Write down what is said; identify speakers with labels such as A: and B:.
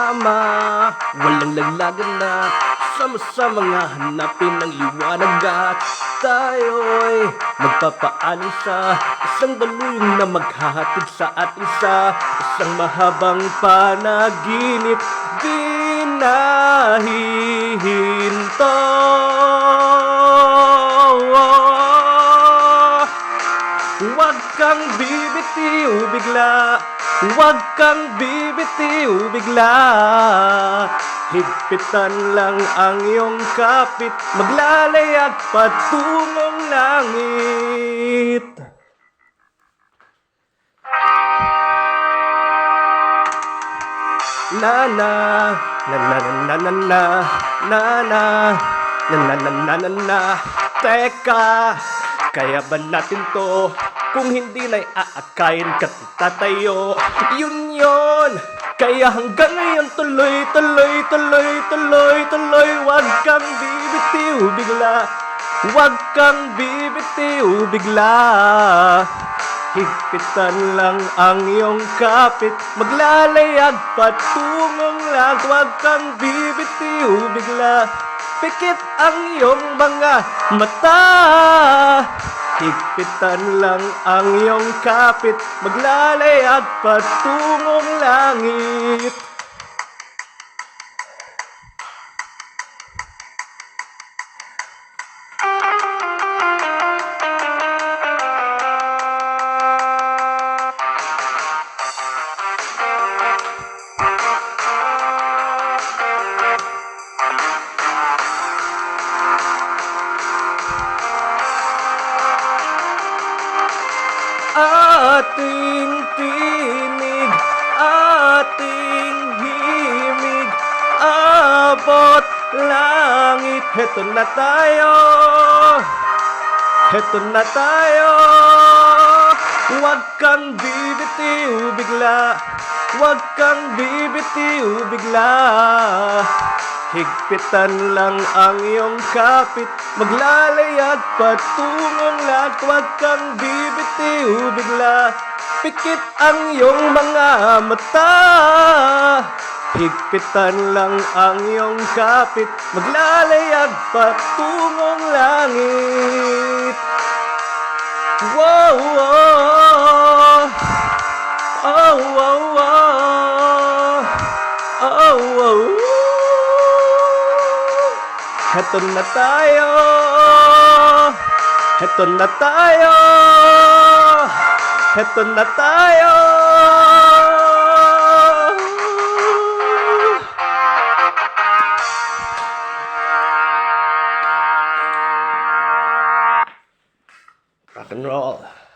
A: sama, walang laglagan na sama-sama nga hanapin ng liwanag at tayo'y magpapaalam sa isang daluyong na maghahatid sa at isa. Isang mahabang panaginip di nahihinto. Huwag kang bibitiw bigla, huwag kang bibitiw bigla. Higpitan lang ang iyong kapit, maglalayag patungong langit. Na na na na na na na na na na na na na na. Teka, kaya ba natin to? Kung hindi na'y aakayin ka't tatayo. Yun, kaya hanggang ngayon tuloy. Huwag kang bibitiw bigla, huwag kang bibitiw bigla. Higpitan lang ang iyong kapit, maglalayag patungong lang. Huwag kang bibitiw bigla, pikit ang iyong mga mata. Higpitan lang ang iyong kapit, maglalayag patungong langit. Ating tinig, ating himig, abot langit. Heto na tayo, heto na tayo. Huwag kang bibitiw bigla, huwag kang bibitiw bigla. Higpitan lang ang iyong kapit, maglalayag patungong langit. Huwag kang bibitiw bigla, pikit ang iyong mga mata. Higpitan lang ang iyong kapit, maglalayag patungong langit. Wow, oh, oh, oh, oh, oh, oh. Heto na tayo, heto na tayo, heto na tayo. Rock and roll.